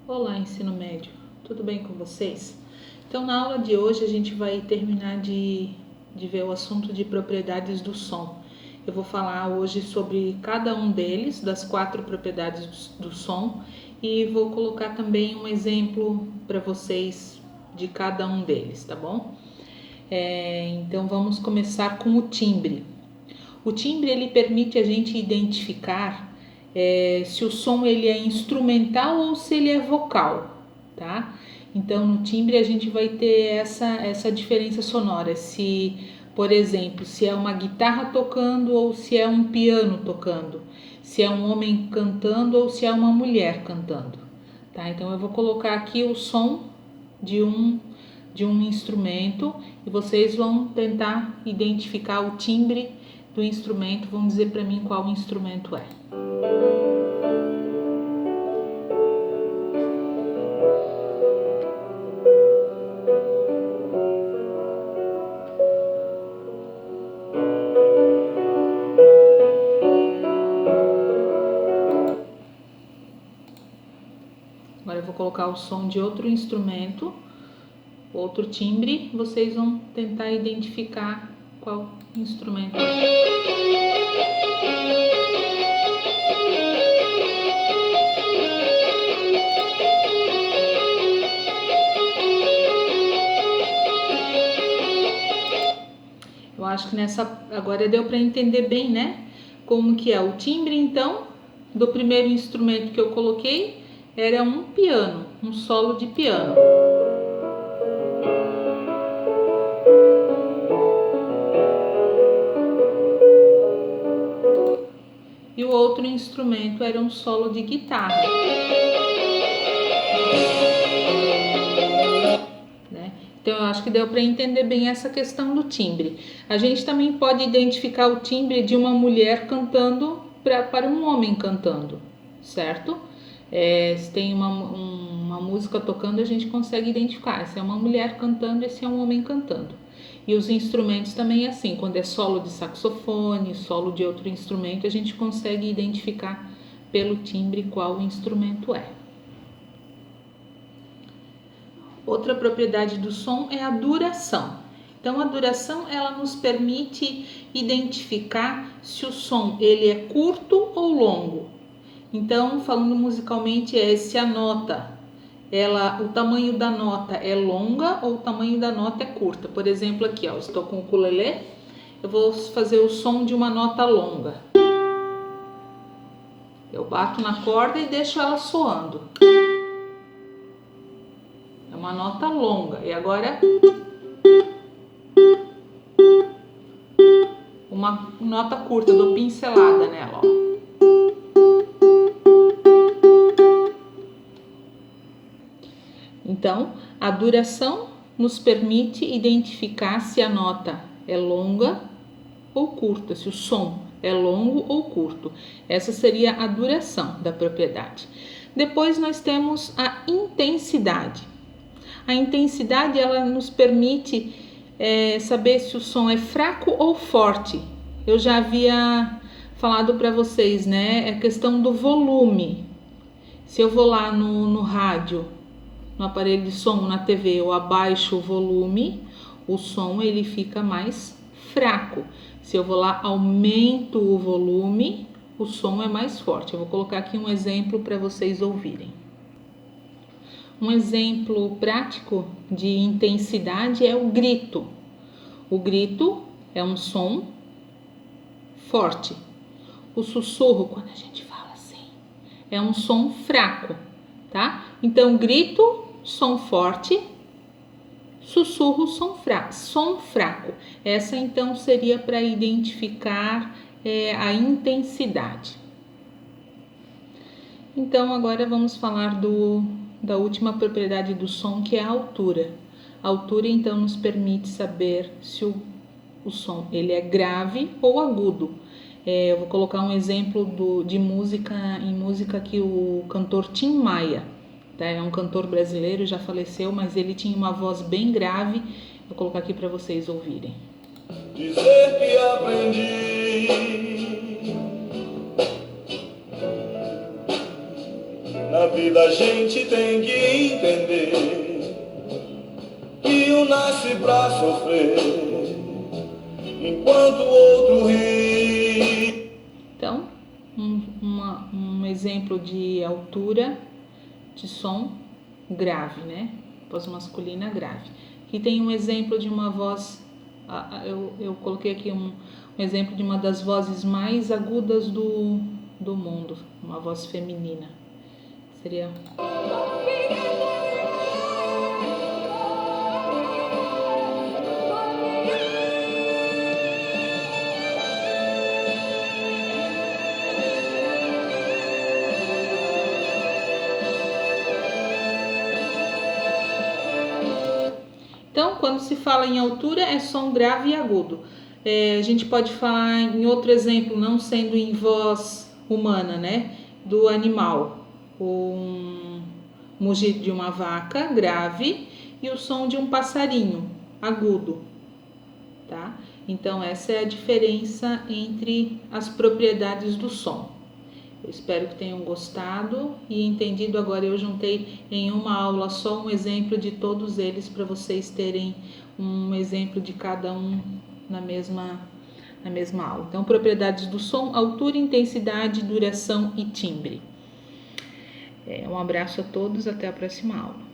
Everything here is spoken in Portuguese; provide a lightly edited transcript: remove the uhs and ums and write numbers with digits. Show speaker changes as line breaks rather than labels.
Olá, ensino médio, tudo bem com vocês? Então, na aula de hoje a gente vai terminar de ver o assunto de propriedades do som. Eu vou falar hoje sobre cada um deles, das 4 propriedades do som, e vou colocar também um exemplo para vocês de cada um deles, tá bom? Então, vamos começar com o timbre. O timbre ele permite a gente identificar se o som ele é instrumental ou se ele é vocal, tá? Então no timbre a gente vai ter essa diferença sonora, se, por exemplo, se é uma guitarra tocando ou se é um piano tocando, se é um homem cantando ou se é uma mulher cantando, tá? Então eu vou colocar aqui o som de um instrumento e vocês vão tentar identificar o timbre do instrumento, vão dizer para mim qual instrumento é. Agora eu vou colocar o som de outro instrumento, outro timbre, vocês vão tentar identificar qual instrumento é. Eu acho que agora deu para entender bem, né? Como que é o timbre, então, do primeiro instrumento que eu coloquei, era um piano, um solo de piano. E o outro instrumento era um solo de guitarra. Então eu acho que deu para entender bem essa questão do timbre. A gente também pode identificar o timbre de uma mulher cantando para um homem cantando, certo? Se tem uma música tocando, a gente consegue identificar se é uma mulher cantando e se é um homem cantando. E os instrumentos também é assim, quando é solo de saxofone, solo de outro instrumento, a gente consegue identificar pelo timbre qual instrumento é. Outra propriedade do som é a duração. Então a duração ela nos permite identificar se o som ele é curto ou longo. Então, falando musicalmente, se a nota, o tamanho da nota é longa ou o tamanho da nota é curta. Por exemplo, aqui, eu estou com o ukulele, eu vou fazer o som de uma nota longa. Eu bato na corda e deixo ela soando. É uma nota longa. E agora uma nota curta, dou pincelada nela, ó. Então, a duração nos permite identificar se a nota é longa ou curta, se o som é longo ou curto. Essa seria a duração da propriedade. Depois nós temos a intensidade. A intensidade ela nos permite saber se o som é fraco ou forte. Eu já havia falado para vocês, né? É questão do volume. Se eu vou lá no rádio, no aparelho de som, na TV, eu abaixo o volume, o som ele fica mais fraco. Se eu vou lá, aumento o volume, o som é mais forte. Eu vou colocar aqui um exemplo para vocês ouvirem. Um exemplo prático de intensidade é o grito. O grito é um som forte. O sussurro, quando a gente fala assim, é um som fraco, tá? Então, grito, som forte, sussurro, som fraco. Essa então seria para identificar a intensidade. Então agora vamos falar da última propriedade do som, que é a altura. A altura então nos permite saber se o som ele é grave ou agudo. Eu vou colocar um exemplo de música que o cantor Tim Maia, tá? É um cantor brasileiro, já faleceu, mas ele tinha uma voz bem grave. Vou colocar aqui para vocês ouvirem.
Dizer que aprendi na vida vida a gente tem que entender que um nasce pra sofrer, enquanto o outro ri.
Então, um exemplo de altura de som grave, né? Voz masculina grave. Aqui tem um exemplo de uma voz, eu coloquei aqui um exemplo de uma das vozes mais agudas do mundo, uma voz feminina. Seria... Então, quando se fala em altura, é som grave e agudo. A gente pode falar em outro exemplo, não sendo em voz humana, né? Do animal. Um mugir de uma vaca, grave, e o som de um passarinho, agudo. Tá? Então, essa é a diferença entre as propriedades do som. Eu espero que tenham gostado e entendido. Agora eu juntei em uma aula só um exemplo de todos eles para vocês terem um exemplo de cada um na mesma aula. Então, propriedades do som: altura, intensidade, duração e timbre. Um abraço a todos, até a próxima aula.